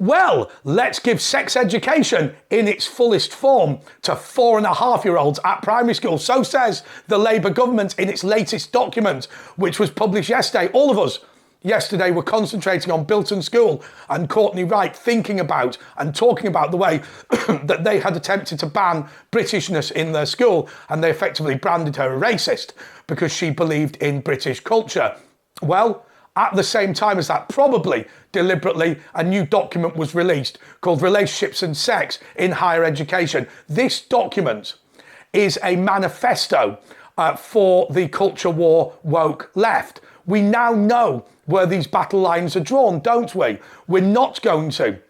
Well, let's give sex education in its fullest form to 4.5-year-olds at primary school. So says the Labour government in its latest document, which was published yesterday. All of us yesterday were concentrating on Bilton School and Courtney Wright thinking about and talking about the way that they had attempted to ban Britishness in their school, and they effectively branded her a racist because she believed in British culture. Well, at the same time as that, probably deliberately, a new document was released called Relationships and Sex in Higher Education. This document is a manifesto for the culture war woke left. We now know where these battle lines are drawn, don't we? We're not going to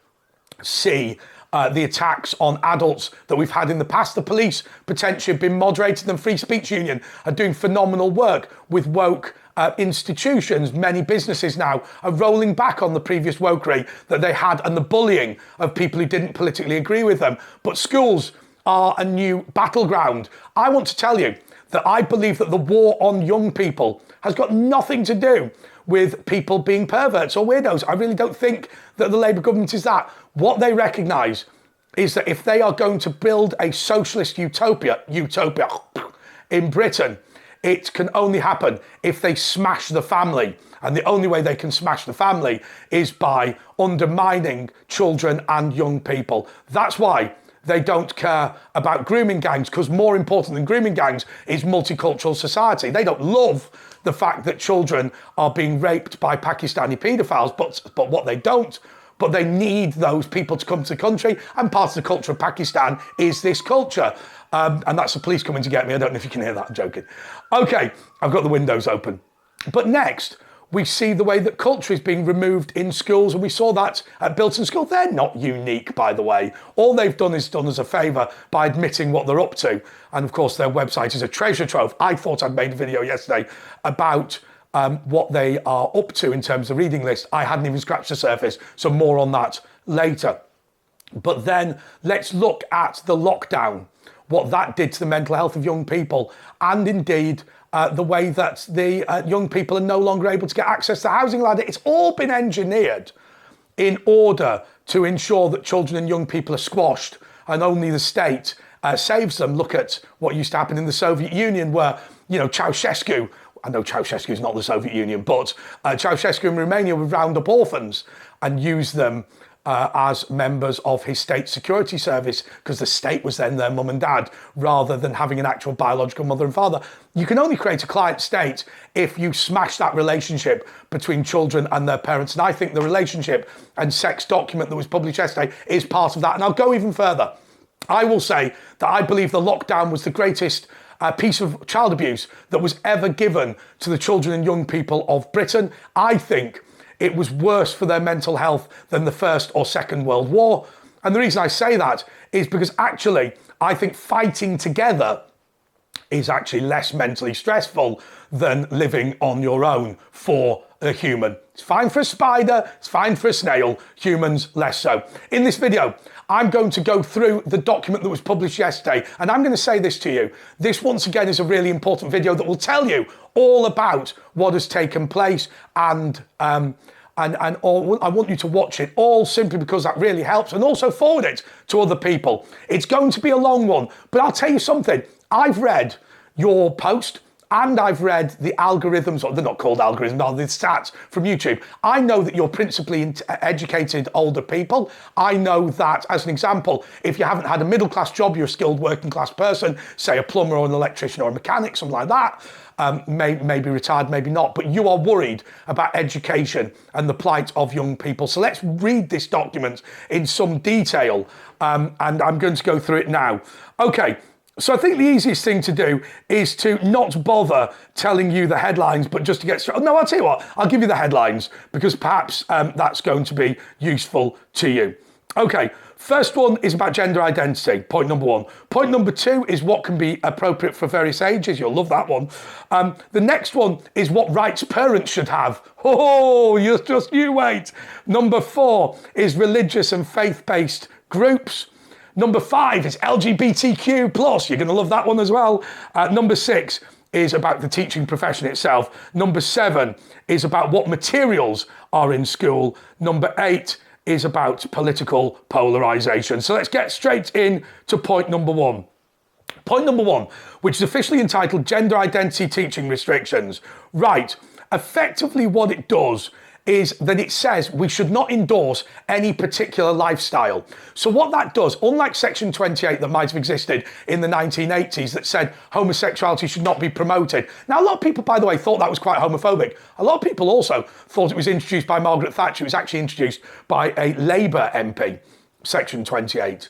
see the attacks on adults that we've had in the past. The police potentially have been moderated, and Free Speech Union are doing phenomenal work with woke institutions. Many businesses now are rolling back on the previous wokery that they had and the bullying of people who didn't politically agree with them. But schools are a new battleground. I want to tell you that I believe that the war on young people has got nothing to do with people being perverts or weirdos. I really don't think that the Labour government is that. What they recognise is that if they are going to build a socialist utopia in Britain, it can only happen if they smash the family. And the only way they can smash the family is by undermining children and young people. That's why they don't care about grooming gangs, because more important than grooming gangs is multicultural society. They don't love the fact that children are being raped by Pakistani paedophiles, but what they don't, but they need those people to come to the country, and part of the culture of Pakistan is this culture. And that's the police coming to get me. I don't know if you can hear that, I'm joking. Okay, I've got the windows open. But next, we see the way that culture is being removed in schools, and we saw that at Bilton School. They're not unique, by the way. All they've done is done us a favour by admitting what they're up to. And of course, their website is a treasure trove. I thought I'd made a video yesterday about what they are up to in terms of reading list. I hadn't even scratched the surface, so more on that later. But then let's look at the lockdown, what that did to the mental health of young people, and indeed the way that the young people are no longer able to get access to the housing ladder. It's all been engineered in order to ensure that children and young people are squashed and only the state saves them. Look at what used to happen in the Soviet Union, where, you know, Ceausescu, I know Ceausescu is not the Soviet Union, but Ceausescu in Romania would round up orphans and use them as members of his state security service, because the state was then their mum and dad, rather than having an actual biological mother and father. You can only create a client state if you smash that relationship between children and their parents. And I think the relationship and sex document that was published yesterday is part of that. And I'll go even further. I will say that I believe the lockdown was the greatest piece of child abuse that was ever given to the children and young people of Britain. I think it was worse for their mental health than the First or Second World War. And the reason I say that is because actually, I think fighting together is actually less mentally stressful than living on your own for a human. It's fine for a spider, it's fine for a snail, humans less so. In this video, I'm going to go through the document that was published yesterday, and I'm going to say this to you. This, once again, is a really important video that will tell you all about what has taken place, and all, I want you to watch it all simply because that really helps, and also forward it to other people. It's going to be a long one, but I'll tell you something. I've read your post, and I've read the algorithms, or they're not called algorithms, no, the stats from YouTube. I know that you're principally educated older people. I know that, as an example, if you haven't had a middle-class job, you're a skilled working-class person, say a plumber or an electrician or a mechanic, something like that. Maybe retired, maybe not, but you are worried about education and the plight of young people. So let's read this document in some detail, and I'm going to go through it now. Okay. So I think the easiest thing to do is to not bother telling you the headlines, but just to get straight. No, I'll tell you what, I'll give you the headlines, because perhaps that's going to be useful to you. Okay, first one is about gender identity, point number one. Point number two is what can be appropriate for various ages. You'll love that one. The next one is what rights parents should have. Oh, you wait. Number four is religious and faith-based groups. Number five is LGBTQ+. You're going to love that one as well. Number six is about the teaching profession itself. Number seven is about what materials are in school. Number eight is about political polarisation. So let's get straight in to point number one. Point number one, which is officially entitled Gender Identity Teaching Restrictions. Right, effectively what it does is that it says we should not endorse any particular lifestyle. So what that does, unlike Section 28 that might have existed in the 1980s that said homosexuality should not be promoted. Now, a lot of people, by the way, thought that was quite homophobic. A lot of people also thought it was introduced by Margaret Thatcher. It was actually introduced by a Labour MP, Section 28.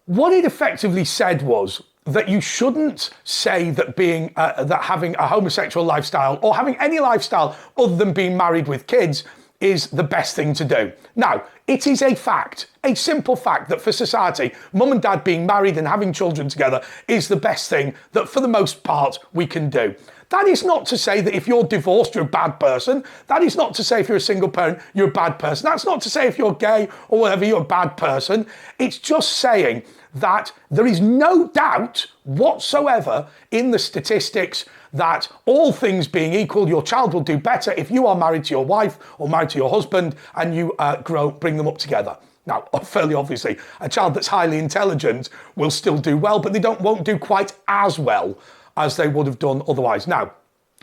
What it effectively said was that you shouldn't say that that having a homosexual lifestyle or having any lifestyle other than being married with kids is the best thing to do. Now, it is a fact, a simple fact that for society, mum and dad being married and having children together is the best thing that for the most part we can do. That is not to say that if you're divorced, you're a bad person. That is not to say if you're a single parent, you're a bad person. That's not to say if you're gay or whatever, you're a bad person. It's just saying that there is no doubt whatsoever in the statistics that all things being equal, your child will do better if you are married to your wife or married to your husband and you bring them up together. Now, fairly obviously, a child that's highly intelligent will still do well, but they won't do quite as well as they would have done otherwise. Now,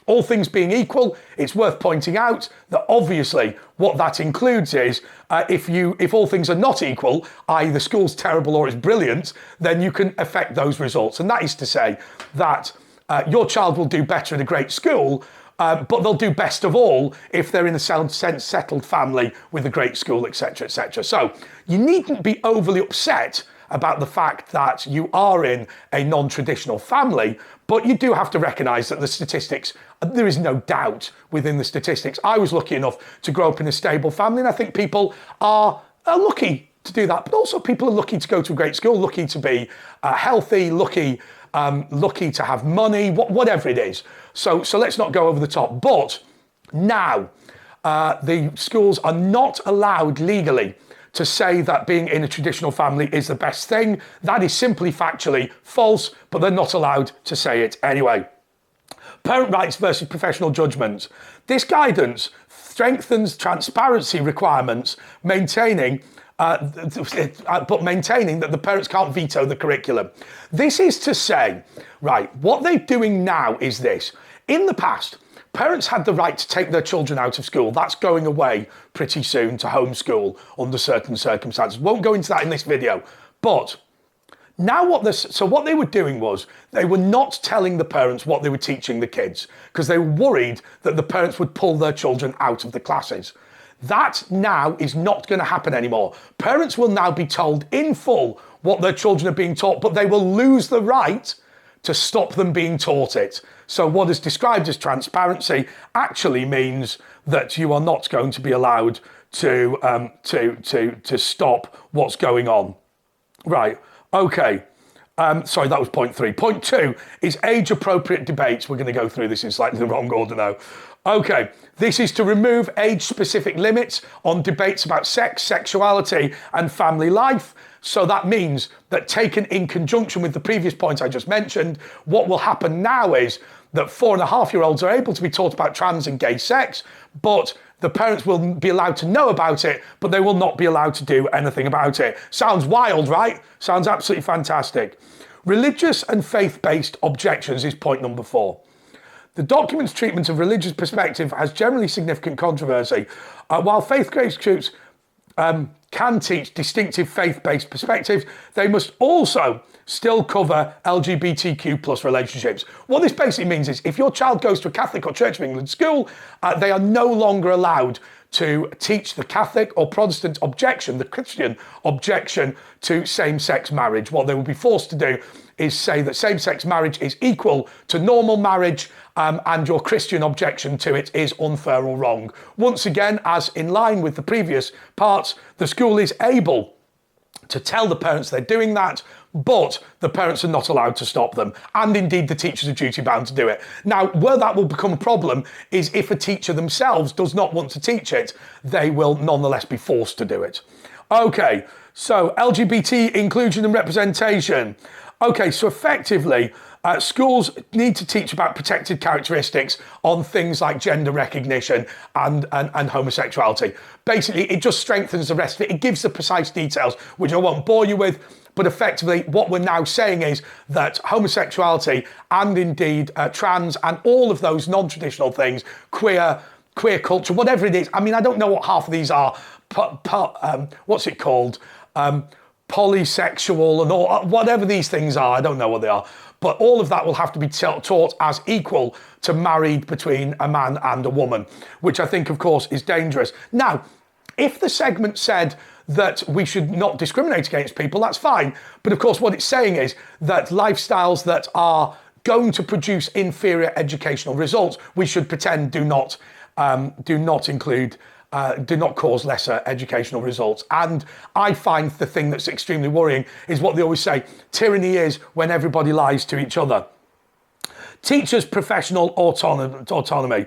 all things being equal, it's worth pointing out that obviously what that includes is if all things are not equal, i.e. the school's terrible or it's brilliant, then you can affect those results. And that is to say that your child will do better in a great school, but they'll do best of all if they're in a settled family with a great school, etc., etc. So you needn't be overly upset about the fact that you are in a non-traditional family, but you do have to recognise that the statistics, there is no doubt within the statistics. I was lucky enough to grow up in a stable family, and I think people are lucky to do that, but also people are lucky to go to a great school, lucky to be healthy, lucky to have money, whatever it is. So let's not go over the top. But now the schools are not allowed legally to say that being in a traditional family is the best thing. That is simply factually false, but they're not allowed to say it anyway. Parent rights versus professional judgment. This guidance strengthens transparency requirements, maintaining that the parents can't veto the curriculum. This is to say, right, what they're doing now is this. In the past, parents had the right to take their children out of school. That's going away pretty soon to homeschool under certain circumstances. Won't go into that in this video. But now what they were doing was they were not telling the parents what they were teaching the kids because they were worried that the parents would pull their children out of the classes. That now is not going to happen anymore. Parents will now be told in full what their children are being taught, but they will lose the right to stop them being taught it. So what is described as transparency actually means that you are not going to be allowed to stop what's going on. Right, okay. Sorry, that was point 3. Point 2 is age-appropriate debates. We're going to go through this in slightly the wrong order now. Okay, this is to remove age-specific limits on debates about sex, sexuality, and family life. So that means that taken in conjunction with the previous points I just mentioned, what will happen now is that 4.5-year-olds are able to be taught about trans and gay sex, but the parents will be allowed to know about it, but they will not be allowed to do anything about it. Sounds wild, right? Sounds absolutely fantastic. Religious and faith-based objections is point number 4. The document's treatment of religious perspective has generally significant controversy. While faith-based groups can teach distinctive faith-based perspectives, they must also still cover LGBTQ plus relationships. What this basically means is if your child goes to a Catholic or Church of England school, they are no longer allowed to teach the Catholic or Protestant objection, the Christian objection to same-sex marriage. What they will be forced to do is say that same-sex marriage is equal to normal marriage, and your Christian objection to it is unfair or wrong. Once again, as in line with the previous parts, the school is able to tell the parents they're doing that, but the parents are not allowed to stop them. And indeed, the teachers are duty bound to do it. Now, where that will become a problem is if a teacher themselves does not want to teach it, they will nonetheless be forced to do it. Okay, so LGBT inclusion and representation. Okay, so effectively, Schools need to teach about protected characteristics on things like gender recognition and homosexuality. Basically, it just strengthens the rest of it. It gives the precise details, which I won't bore you with. But effectively, what we're now saying is that homosexuality and indeed trans and all of those non-traditional things, queer culture, whatever it is. I mean, I don't know what half of these are. What's it called? Polysexual and all, whatever these things are. I don't know what they are. But all of that will have to be taught as equal to married between a man and a woman, which I think, of course, is dangerous. Now, if the segment said that we should not discriminate against people, that's fine. But of course, what it's saying is that lifestyles that are going to produce inferior educational results, we should pretend do not cause lesser educational results. And I find the thing that's extremely worrying is what they always say, tyranny is when everybody lies to each other. Teachers' professional autonomy.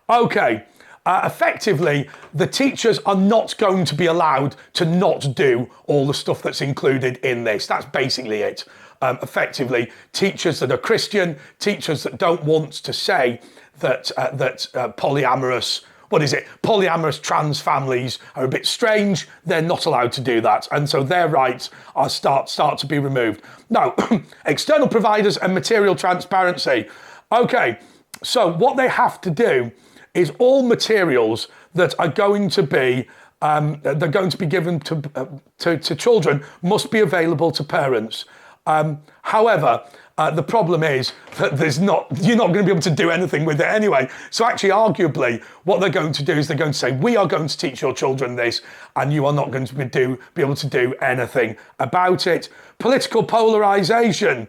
Okay. Effectively, the teachers are not going to be allowed to not do all the stuff that's included in this. That's basically it. Effectively, teachers that are Christian, teachers that don't want to say that polyamorous trans families are a bit strange, they're not allowed to do that. And so their rights are start to be removed. Now, external providers and material transparency. Okay, so what they have to do is all materials that are going to be given to children must be available to parents. However, the problem is that you're not going to be able to do anything with it anyway. So actually, arguably, what they're going to do is they're going to say, we are going to teach your children this, and you are not going to be able to do anything about it. Political polarization.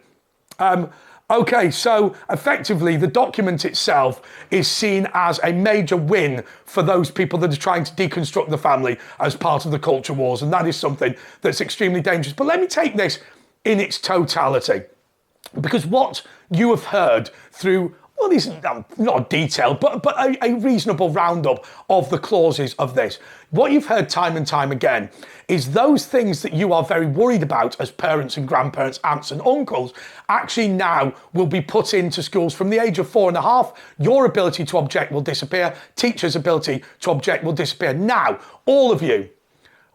Okay, so effectively the document itself is seen as a major win for those people that are trying to deconstruct the family as part of the culture wars, and that is something that's extremely dangerous. But let me take this in its totality, because what you have heard through, well, these not detailed, but a reasonable roundup of the clauses of this. What you've heard time and time again is those things that you are very worried about as parents and grandparents, aunts and uncles, actually now will be put into schools from the age of 4.5. Your ability to object will disappear. Teachers' ability to object will disappear. Now, all of you,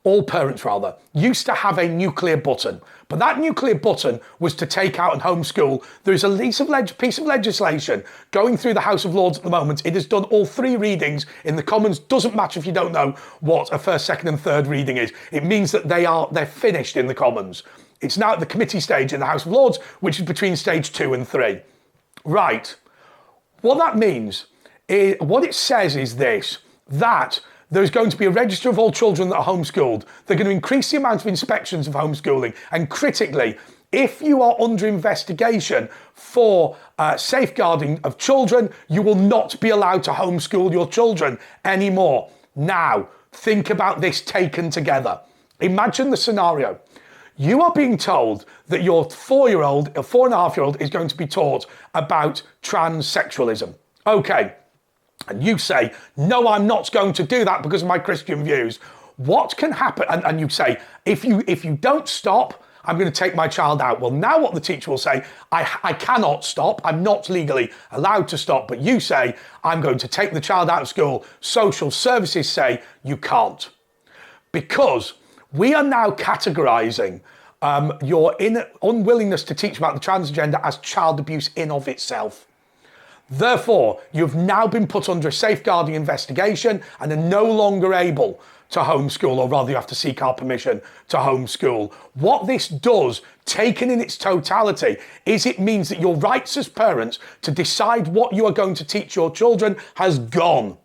all parents rather, used to have a nuclear button. But that nuclear button was to take out and homeschool. There is a piece of legislation going through the House of Lords at the moment. It has done all 3 readings in the Commons. Doesn't matter if you don't know what a first, second and third reading is. It means that they're finished in the Commons. It's now at the committee stage in the House of Lords, which is between stage 2 and 3. Right. What that means, what it says is this, that there's going to be a register of all children that are homeschooled. They're going to increase the amount of inspections of homeschooling. And critically, if you are under investigation for safeguarding of children, you will not be allowed to homeschool your children anymore. Now, think about this taken together. Imagine the scenario. You are being told that your 4.5-year-old is going to be taught about transsexualism. Okay. And you say, no, I'm not going to do that because of my Christian views. What can happen? And you say, if you don't stop, I'm going to take my child out. Well, now what the teacher will say, I cannot stop. I'm not legally allowed to stop. But you say, I'm going to take the child out of school. Social services say you can't. Because we are now categorizing your unwillingness to teach about the transgender as child abuse in of itself. Therefore, you've now been put under a safeguarding investigation and are no longer able to homeschool, or rather you have to seek our permission to homeschool. What this does, taken in its totality, is it means that your rights as parents to decide what you are going to teach your children has gone.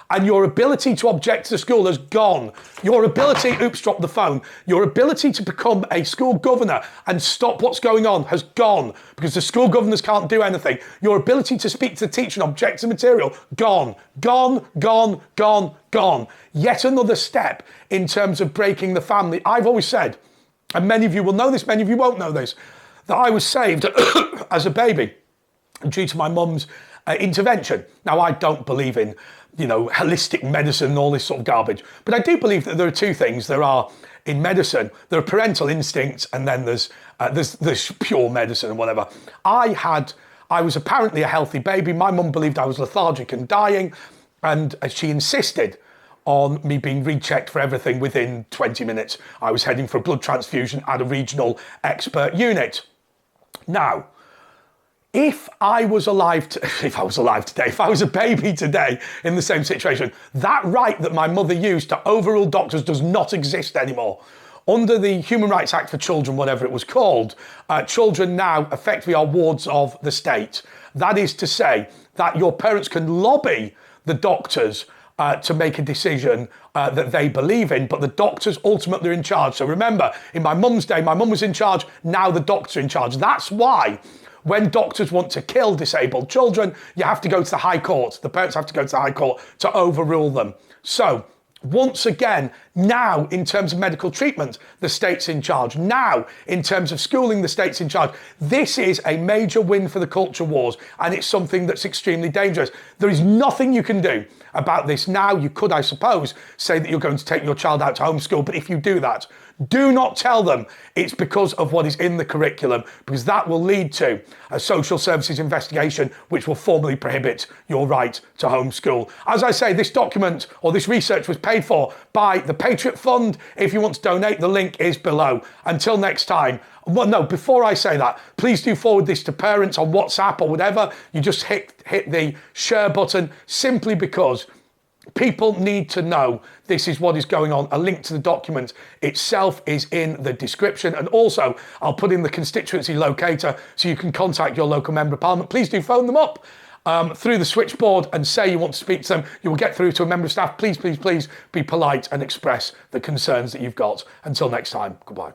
And your ability to object to the school has gone. Your ability, drop the phone. Your ability to become a school governor and stop what's going on has gone, because the school governors can't do anything. Your ability to speak to the teacher and object to material, gone. Gone, gone, gone, gone. Yet another step in terms of breaking the family. I've always said, and many of you will know this, many of you won't know this, that I was saved as a baby due to my mum's intervention. Now, I don't believe in holistic medicine and all this sort of garbage. But I do believe that there are 2 things. There are in medicine. There are parental instincts, and then there's pure medicine and whatever. I was apparently a healthy baby. My mum believed I was lethargic and dying, and she insisted on me being rechecked for everything within 20 minutes. I was heading for a blood transfusion at a regional expert unit. Now, if I was alive today, if I was a baby today in the same situation, that right that my mother used to overrule doctors does not exist anymore. Under the Human Rights Act for Children, whatever it was called, children now effectively are wards of the state. That is to say that your parents can lobby the doctors to make a decision that they believe in, but the doctors ultimately are in charge. So remember, in my mum's day, my mum was in charge, now the doctors are in charge. That's why when doctors want to kill disabled children, you have to go to the High Court. The parents have to go to the High Court to overrule them. So once again, now in terms of medical treatment, the state's in charge. Now, in terms of schooling, the state's in charge. This is a major win for the culture wars, and it's something that's extremely dangerous. There is nothing you can do about this now. You could, I suppose, say that you're going to take your child out to homeschool, but if you do that, do not tell them it's because of what is in the curriculum, because that will lead to a social services investigation, which will formally prohibit your right to homeschool. As I say, this document or this research was paid for by the Patriot Fund. If you want to donate, the link is below. Until next time. Well, no, before I say that, please do forward this to parents on WhatsApp or whatever. You just hit the share button, simply because people need to know this is what is going on. A link to the document itself is in the description. And also, I'll put in the constituency locator so you can contact your local member of parliament. Please do phone them up through the switchboard and say you want to speak to them. You will get through to a member of staff. Please, please, please be polite and express the concerns that you've got. Until next time, goodbye.